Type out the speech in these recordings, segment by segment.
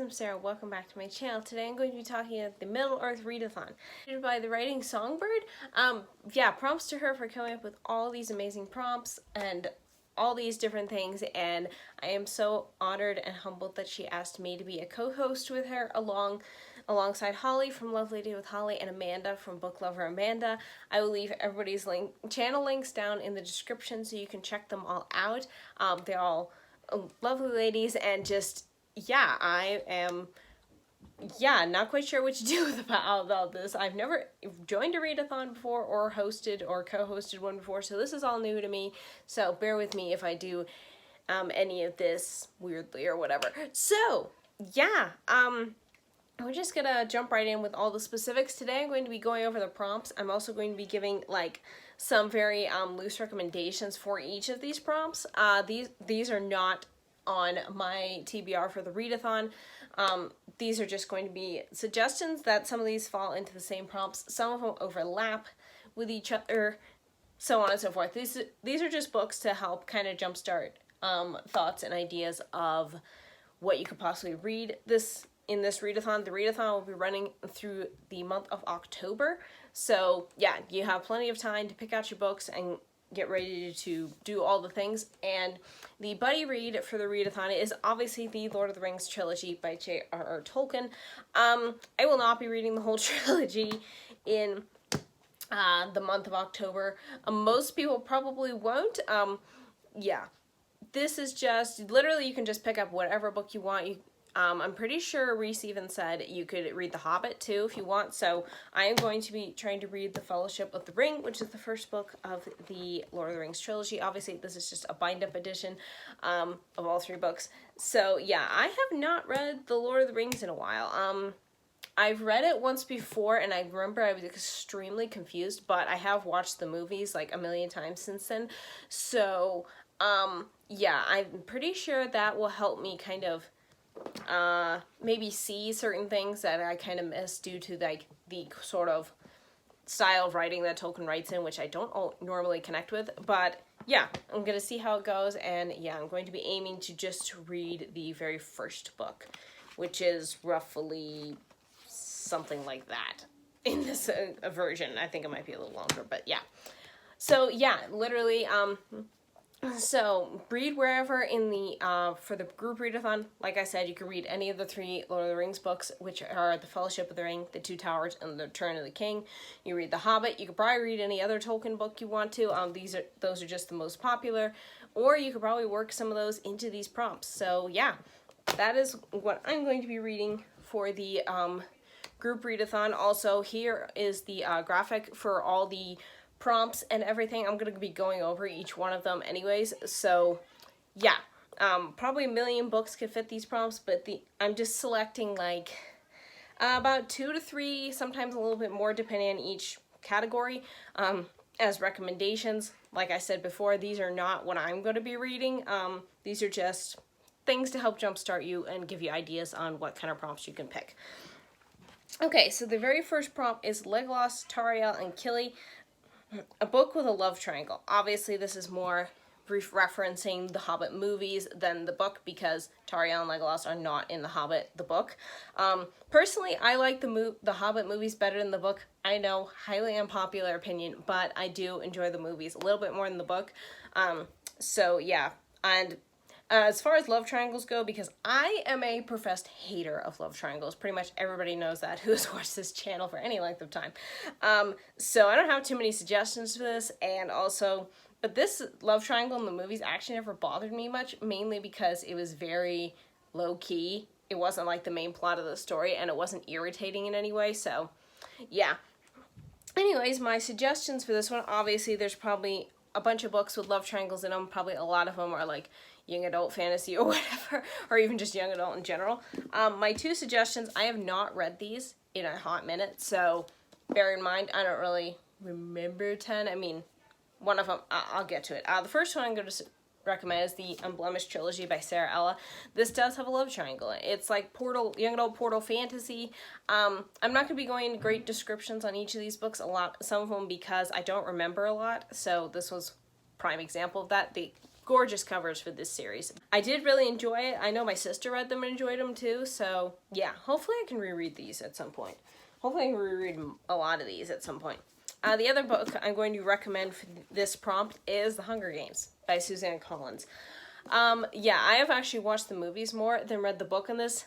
I'm Sarah. Welcome back to my channel. Today I'm going to be talking about the Middle-earth Readathon, by the writing Songbird. Prompts to her for coming up with all these amazing prompts and all these different things, and I am so honored and humbled that she asked me to be a co-host with her alongside Holly from Lovely Day with Holly and Amanda from Book Lover Amanda. I will leave everybody's channel links down in the description so you can check them all out. They're all lovely ladies, and just I am not quite sure what to do about this. I've never joined a readathon before or hosted or co-hosted one before, so this is all new to me, so bear with me if I do any of this weirdly or whatever. So we're just gonna jump right in with all the specifics. Today I'm going to be going over the prompts. I'm also going to be giving some very loose recommendations for each of these prompts. These are not on my TBR for the readathon. These are just going to be suggestions that some of these fall into the same prompts. Some of them overlap with each other, so on and so forth. These are just books to help kind of jumpstart thoughts and ideas of what you could possibly read in this readathon. The readathon will be running through the month of October. So yeah, you have plenty of time to pick out your books and get ready to do all the things. And the buddy read for the readathon is obviously the Lord of the Rings trilogy by J.R.R. Tolkien. I will not be reading the whole trilogy in the month of October. Most people probably won't. This is just, literally you can just pick up whatever book you want. I'm pretty sure Reese even said you could read The Hobbit too if you want, so I am going to be trying to read The Fellowship of the Ring, which is the first book of the Lord of the Rings trilogy. Obviously, this is just a bind-up edition of all three books. So yeah, I have not read The Lord of the Rings in a while. I've read it once before, and I remember I was extremely confused, but I have watched the movies like a million times since then. So I'm pretty sure that will help me kind of maybe see certain things that I kind of miss due to the sort of style of writing that Tolkien writes in, which I don't normally connect with. But yeah, I'm gonna see how it goes, and yeah, I'm going to be aiming to just read the very first book, which is roughly something like that in this version. I think it might be a little longer, but yeah. So yeah, literally so read wherever in the for the group readathon. Like I said, you can read any of the three Lord of the Rings books, which are The Fellowship of the Ring, The Two Towers, and The Return of the King. You read The Hobbit. You could probably read any other Tolkien book you want to. Those are just the most popular, or you could probably work some of those into these prompts. So yeah, that is what I'm going to be reading for the group readathon. Also, here is the graphic for all the prompts and everything. I'm gonna be going over each one of them anyways, so yeah, probably a million books could fit these prompts, but I'm just selecting about 2 to 3, sometimes a little bit more depending on each category, as recommendations. Like I said before, these are not what I'm going to be reading. These are just things to help jumpstart you and give you ideas on what kind of prompts you can pick. Okay, so the very first prompt is Legolas, Tauriel, and Kili, a book with a love triangle. Obviously, this is more referencing the Hobbit movies than the book, because Tauriel and Legolas are not in the Hobbit, the book. Personally, I like the Hobbit movies better than the book. I know, highly unpopular opinion, but I do enjoy the movies a little bit more than the book. So yeah, and as far as love triangles go, because I am a professed hater of love triangles. Pretty much everybody knows that who has watched this channel for any length of time. So I don't have too many suggestions for this, and also, but this love triangle in the movies actually never bothered me much, mainly because it was very low-key. It wasn't like the main plot of the story, and it wasn't irritating in any way, so yeah. Anyways, my suggestions for this one, obviously there's probably a bunch of books with love triangles in them. Probably a lot of them are like young adult fantasy or whatever, or even just young adult in general. My 2 suggestions, I have not read these in a hot minute, so bear in mind, I don't really remember 10. I mean, one of them, I'll get to it. The first one I'm going to recommend is the Unblemished trilogy by Sarah Ella. This does have a love triangle. It's like young adult portal fantasy. I'm not going to be going into great descriptions on each of these books, some of them because I don't remember a lot, so this was prime example of that. gorgeous covers for this series. I did really enjoy it. I know my sister read them and enjoyed them too, so yeah, hopefully I can reread these at some point. Hopefully I can reread a lot of these at some point. The other book I'm going to recommend for this prompt is The Hunger Games by Suzanne Collins. Yeah, I have actually watched the movies more than read the book in this.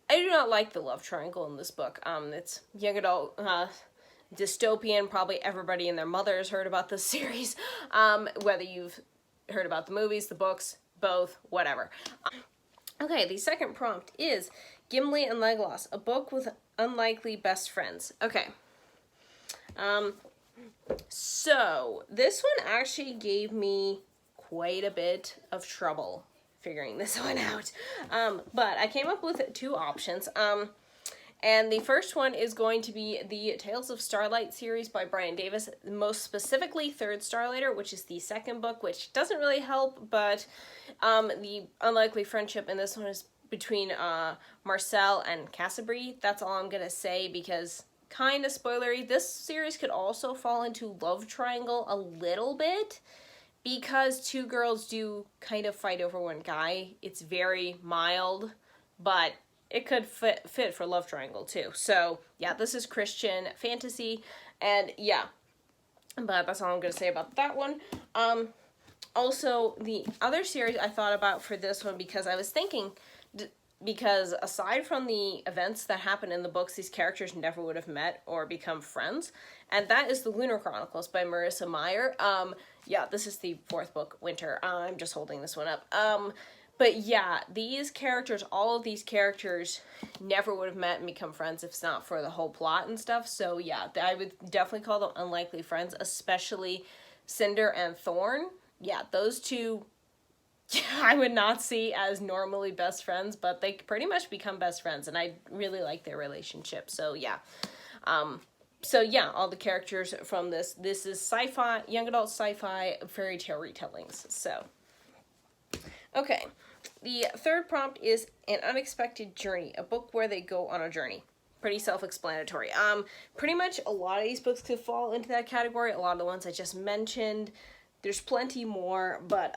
I do not like the love triangle in this book. It's young adult, dystopian. Probably everybody and their mother has heard about this series. Whether you've heard about the movies, the books, both, whatever. Okay, the second prompt is Gimli and Legolas, a book with unlikely best friends. Okay. So this one actually gave me quite a bit of trouble figuring this one out. But I came up with two options. And the first one is going to be the Tales of Starlight series by Brian Davis, most specifically Third Starlighter, which is the second book, which doesn't really help, but the unlikely friendship in this one is between Marcel and Cassabri. That's all I'm gonna say because kind of spoilery. This series could also fall into love triangle a little bit because two girls do kind of fight over one guy. It's very mild, but it could fit for love triangle too. So yeah, this is Christian fantasy, and yeah, but that's all I'm gonna say about that one. Also, the other series I thought about for this one, because I was thinking, because aside from the events that happen in the books, these characters never would have met or become friends, and that is the Lunar Chronicles by Marissa Meyer. Yeah, this is the fourth book, Winter. I'm just holding this one up. But yeah, these characters, all of these characters never would have met and become friends if it's not for the whole plot and stuff. So yeah, I would definitely call them unlikely friends, especially Cinder and Thorn. Yeah, those two I would not see as normally best friends, but they pretty much become best friends, and I really like their relationship. So yeah. So yeah, all the characters from this is sci-fi, young adult sci-fi fairy tale retellings. So okay, the third prompt is An Unexpected Journey, a book where they go on a journey. Pretty self-explanatory. Pretty much a lot of these books could fall into that category. A lot of the ones I just mentioned. There's plenty more, but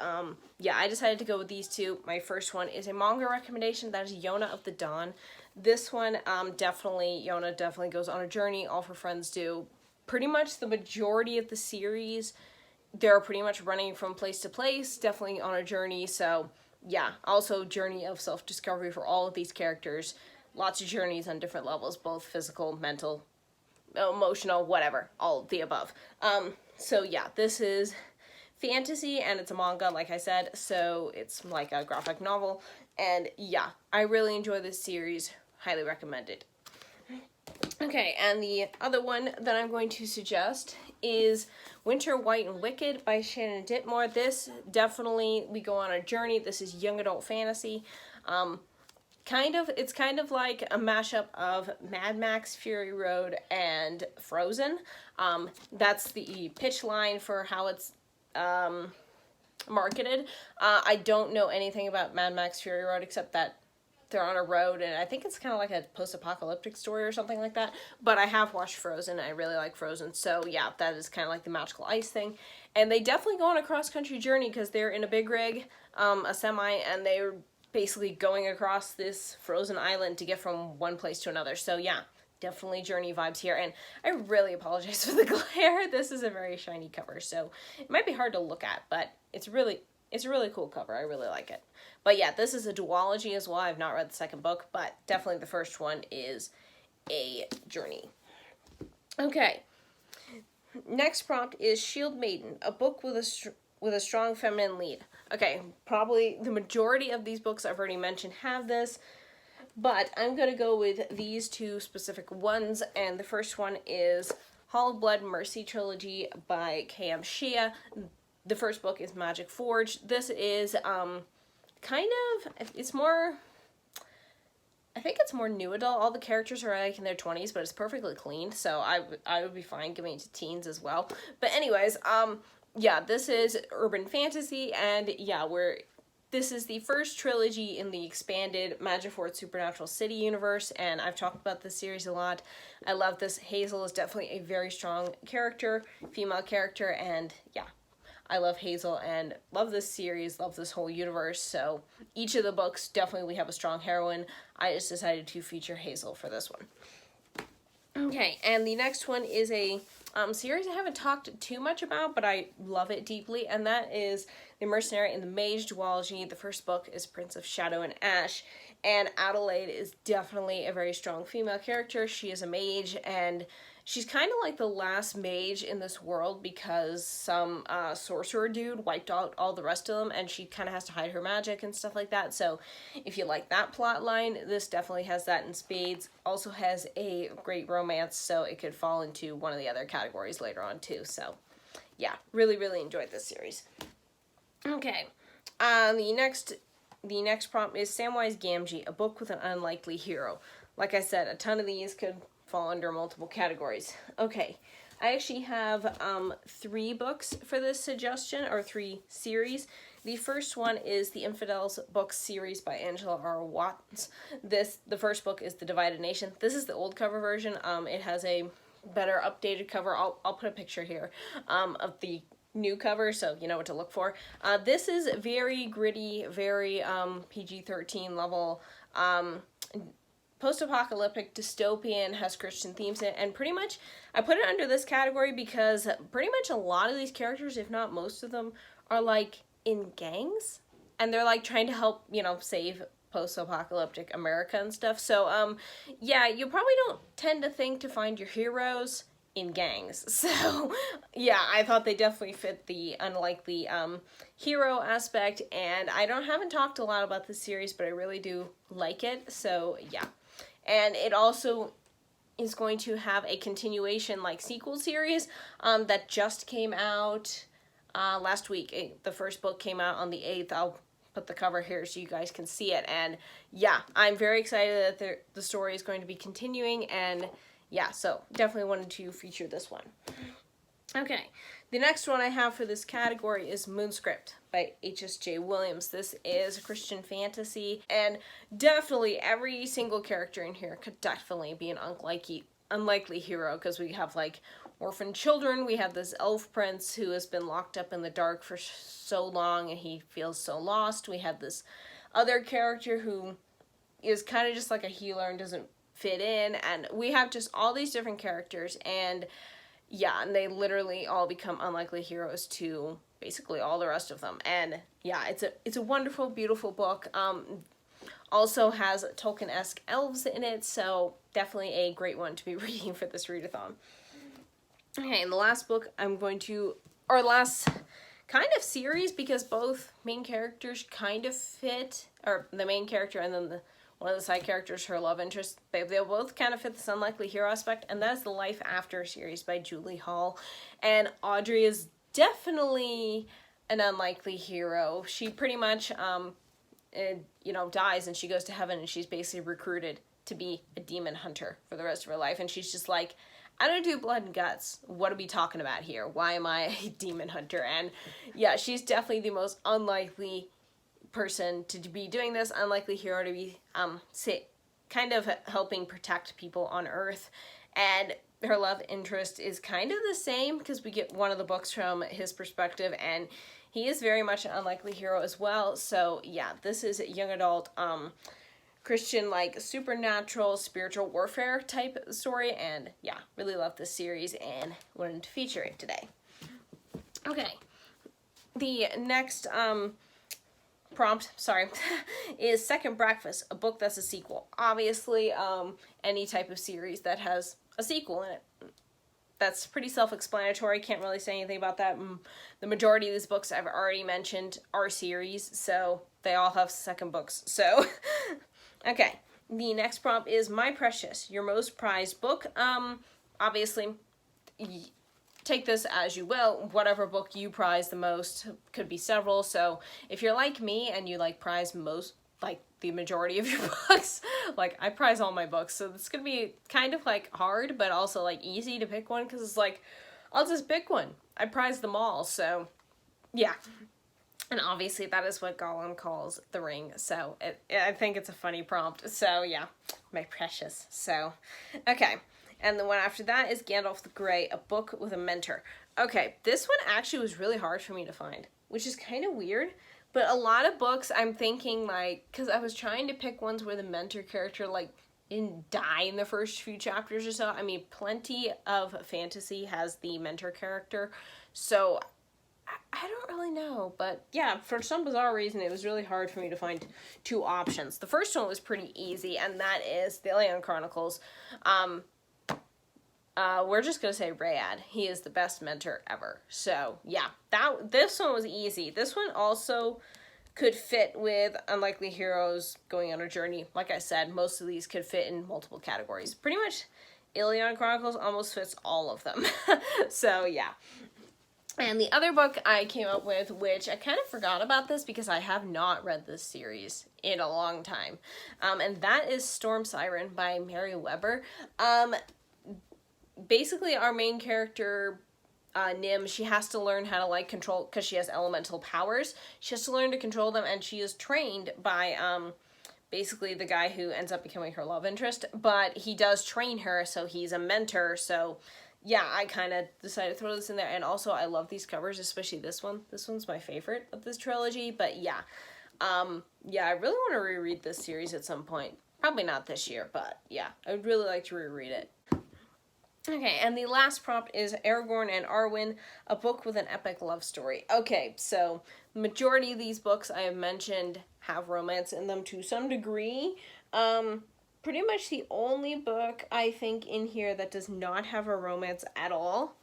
yeah, I decided to go with these two. My first one is a manga recommendation. That is Yona of the Dawn. This one, Yona definitely goes on a journey. All her friends do. Pretty much the majority of the series, they're pretty much running from place to place, definitely on a journey. So yeah, also journey of self-discovery for all of these characters. Lots of journeys on different levels, both physical, mental, emotional, whatever, all of the above. So yeah, this is fantasy, and it's a manga, like I said, so it's like a graphic novel, and yeah, I really enjoy this series, highly recommend it. Okay, and the other one that I'm going to suggest is Winter, White, and Wicked by Shannon Ditmore. This, definitely, we go on a journey. This is young adult fantasy. It's kind of like a mashup of Mad Max, Fury Road, and Frozen. That's the pitch line for how it's marketed. I don't know anything about Mad Max Fury Road except that they're on a road, and I think it's kind of like a post-apocalyptic story or something like that, but I have watched Frozen, and I really like Frozen, so yeah, that is kind of like the magical ice thing. And they definitely go on a cross-country journey because they're in a big rig, a semi, and they're basically going across this frozen island to get from one place to another. So yeah, definitely journey vibes here, and I really apologize for the glare. This is a very shiny cover, so it might be hard to look at, but it's a really cool cover. I really like it. But yeah, this is a duology as well. I've not read the second book, but definitely the first one is a journey. Okay, next prompt is Shieldmaiden, a book with a strong feminine lead. Okay, probably the majority of these books I've already mentioned have this, but I'm going to go with these two specific ones, and the first one is Hall of Blood Mercy Trilogy by K.M. Shia. The first book is Magic Forge. This is, it's more, I think it's more new adult. All the characters are like in their 20s, but it's perfectly clean, so I would be fine giving it to teens as well. But anyways, yeah, this is urban fantasy, and yeah, this is the first trilogy in the expanded Magic Forge Supernatural City universe, and I've talked about this series a lot. I love this. Hazel is definitely a very strong character, female character, and yeah. I love Hazel and love this series, love this whole universe. So each of the books, definitely we have a strong heroine. I just decided to feature Hazel for this one. Okay, and the next one is a series I haven't talked too much about, but I love it deeply, and that is The Mercenary and the Mage duology. The first book is Prince of Shadow and Ash, and Adelaide is definitely a very strong female character. She is a mage, and she's kind of like the last mage in this world because some sorcerer dude wiped out all the rest of them, and she kind of has to hide her magic and stuff like that. So if you like that plot line, this definitely has that in spades. Also has a great romance, so it could fall into one of the other categories later on too. So yeah, really, really enjoyed this series. Okay, the next prompt is Samwise Gamgee, a book with an unlikely hero. Like I said, a ton of these could fall under multiple categories. Okay, I actually have 3 books for this suggestion, or 3 series. The first one is the Infidels book series by Angela R. Watts. The first book is The Divided Nation. This is the old cover version. It has a better updated cover. I'll put a picture here of the new cover, so you know what to look for. This is very gritty, very PG-13 level, post-apocalyptic dystopian, has Christian themes in it, and pretty much I put it under this category because pretty much a lot of these characters, if not most of them, are like in gangs, and they're like trying to help, you know, save post-apocalyptic America and stuff. So yeah, you probably don't tend to think to find your heroes in gangs. So yeah, I thought they definitely fit the unlikely hero aspect, and I haven't talked a lot about this series, but I really do like it. So yeah, and it also is going to have a continuation, like sequel series that just came out last week. The first book came out on the 8th. I'll put the cover here so you guys can see it, and yeah, I'm very excited that the story is going to be continuing, and yeah, so definitely wanted to feature this one. Okay, the next one I have for this category is Moonscript by H.S.J. Williams. This is a Christian fantasy, and definitely every single character in here could definitely be an unlikely hero, because we have like orphan children, we have this elf prince who has been locked up in the dark for so long and he feels so lost. We have this other character who is kind of just like a healer and doesn't fit in, and we have just all these different characters, and yeah, and they literally all become unlikely heroes to basically all the rest of them. And yeah, it's a wonderful, beautiful book. Also has Tolkien-esque elves in it, so definitely a great one to be reading for this readathon. Okay, and the last book or last kind of series, because both main characters kind of fit, or the main character and then one of the side characters, her love interest, they both kind of fit this unlikely hero aspect, and that's the Life After series by Julie Hall. And Audrey is definitely an unlikely hero. She pretty much, dies and she goes to heaven, and she's basically recruited to be a demon hunter for the rest of her life. And she's just like, I don't do blood and guts. What are we talking about here? Why am I a demon hunter? And yeah, she's definitely the most unlikely person to be doing this, unlikely hero to be kind of helping protect people on Earth. And her love interest is kind of the same, because we get one of the books from his perspective, and he is very much an unlikely hero as well. So yeah, this is a young adult Christian, like supernatural spiritual warfare type story, and yeah, really love this series and wanted to feature it today. Okay, the next prompt, is Second Breakfast, a book that's a sequel. Obviously, any type of series that has a sequel in it, that's pretty self-explanatory. Can't really say anything about that. The majority of these books I've already mentioned are series, so they all have second books. So, okay. The next prompt is My Precious, your most prized book. Obviously, take this as you will. Whatever book you prize the most, could be several. So if you're like me and you like prize most, like the majority of your books, like I prize all my books, so it's gonna be kind of like hard, but also like easy to pick one, because it's like, I'll just pick one. I prize them all, so yeah. And obviously that is what Gollum calls the ring, so I think it's a funny prompt. So yeah, My Precious. So, okay. And the one after that is Gandalf the Grey, a book with a mentor. Okay, this one actually was really hard for me to find, which is kind of weird. But a lot of books, I'm thinking, like, because I was trying to pick ones where the mentor character, like, didn't die in the first few chapters or so. I mean, plenty of fantasy has the mentor character, so I don't really know. But yeah, for some bizarre reason, it was really hard for me to find two options. The first one was pretty easy, and that is the Ilion Chronicles. We're just gonna say Rayad. He is the best mentor ever. So yeah, this one was easy. This one also could fit with Unlikely Heroes Going on a Journey. Like I said, most of these could fit in multiple categories. Pretty much Ilion Chronicles almost fits all of them. So yeah. And the other book I came up with, which I kind of forgot about this because I have not read this series in a long time. And that is Storm Siren by Mary Weber. Basically, our main character, Nim, she has to learn how to, like, control, because she has elemental powers. She has to learn to control them, and she is trained by, basically the guy who ends up becoming her love interest. But he does train her, so he's a mentor. So, yeah, I kind of decided to throw this in there. And also, I love these covers, especially this one. This one's my favorite of this trilogy. But, yeah. Yeah, I really want to reread this series at some point. Probably not this year, but, yeah. I would really like to reread it. Okay, and the last prompt is Aragorn and Arwen, a book with an epic love story. Okay, so the majority of these books I have mentioned have romance in them to some degree. Pretty much the only book I think in here that does not have a romance at all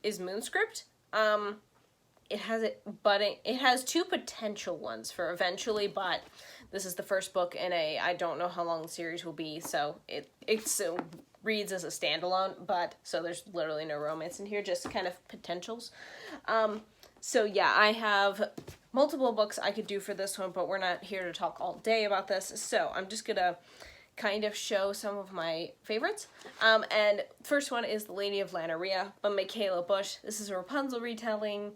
is Moonscript. It has two potential ones for eventually, but this is the first book in I don't know how long the series will be, so it's reads as a standalone, but so there's literally no romance in here, just kind of potentials. So yeah, I have multiple books I could do for this one, but we're not here to talk all day about this, so I'm just gonna kind of show some of my favorites. And first one is The Lady of Lanneria by Michaela Bush. This is a Rapunzel retelling.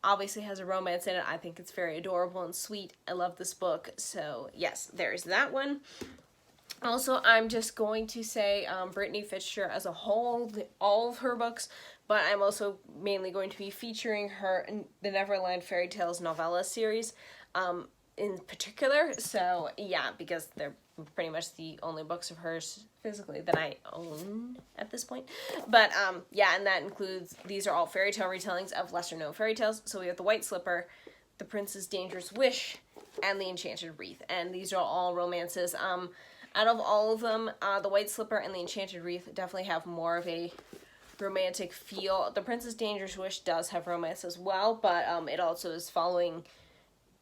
Obviously has a romance in it. I think it's very adorable and sweet. I love this book, so yes, there's that one. Also, I'm just going to say Brittany Fitzgerald as a whole, all of her books, but I'm also mainly going to be featuring her in the Neverland Fairy Tales novella series in particular. So yeah, because they're pretty much the only books of hers physically that I own at this point. But yeah, and that includes, these are all fairy tale retellings of lesser known fairy tales. So we have The White Slipper, The Prince's Dangerous Wish, and The Enchanted Wreath. And these are all romances. Out of all of them, The White Slipper and The Enchanted Wreath definitely have more of a romantic feel. The Prince's Dangerous Wish does have romance as well, but it also is following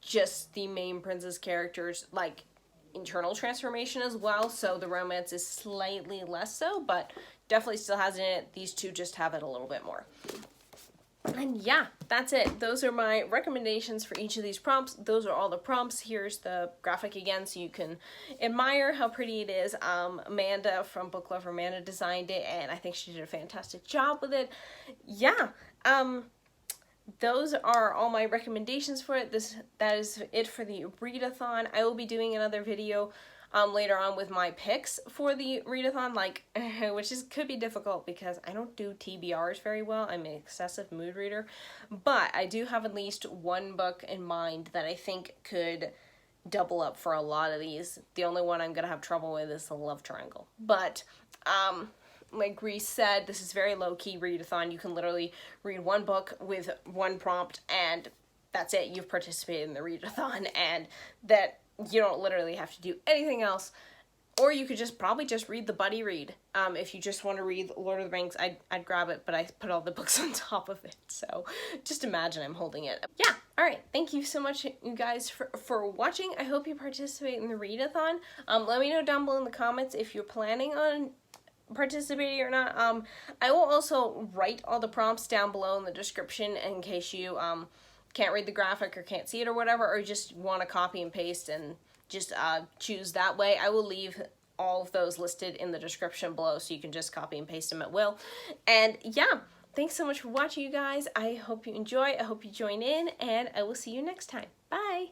just the main princess character's, like, internal transformation as well, so the romance is slightly less so, but definitely still has it in it. These two just have it a little bit more. And yeah, that's it. Those are my recommendations for each of these prompts. Those are all the prompts. Here's the graphic again, so you can admire how pretty it is. Amanda from Book Lover Amanda designed it, and I think she did a fantastic job with it. Yeah, those are all my recommendations for it. That is it for the readathon. I will be doing another video later on with my picks for the readathon, like, which could be difficult because I don't do TBRs very well. I'm an excessive mood reader, but I do have at least one book in mind that I think could double up for a lot of these. The only one I'm gonna have trouble with is The Love Triangle, but like Reese said, this is very low-key readathon. You can literally read one book with one prompt, and that's it. You've participated in the readathon, and that you don't literally have to do anything else. Or you could probably just read the buddy read. If you just want to read Lord of the Rings, I'd grab it, but I put all the books on top of it. So just imagine I'm holding it. Yeah, all right. Thank you so much, you guys, for watching. I hope you participate in the readathon. Let me know down below in the comments if you're planning on participating or not. I will also write all the prompts down below in the description in case you can't read the graphic or can't see it or whatever, or just want to copy and paste and just choose that way. I will leave all of those listed in the description below, so you can just copy and paste them at will. And yeah, thanks so much for watching, you guys. I hope you enjoy. I hope you join in, and I will see you next time. Bye!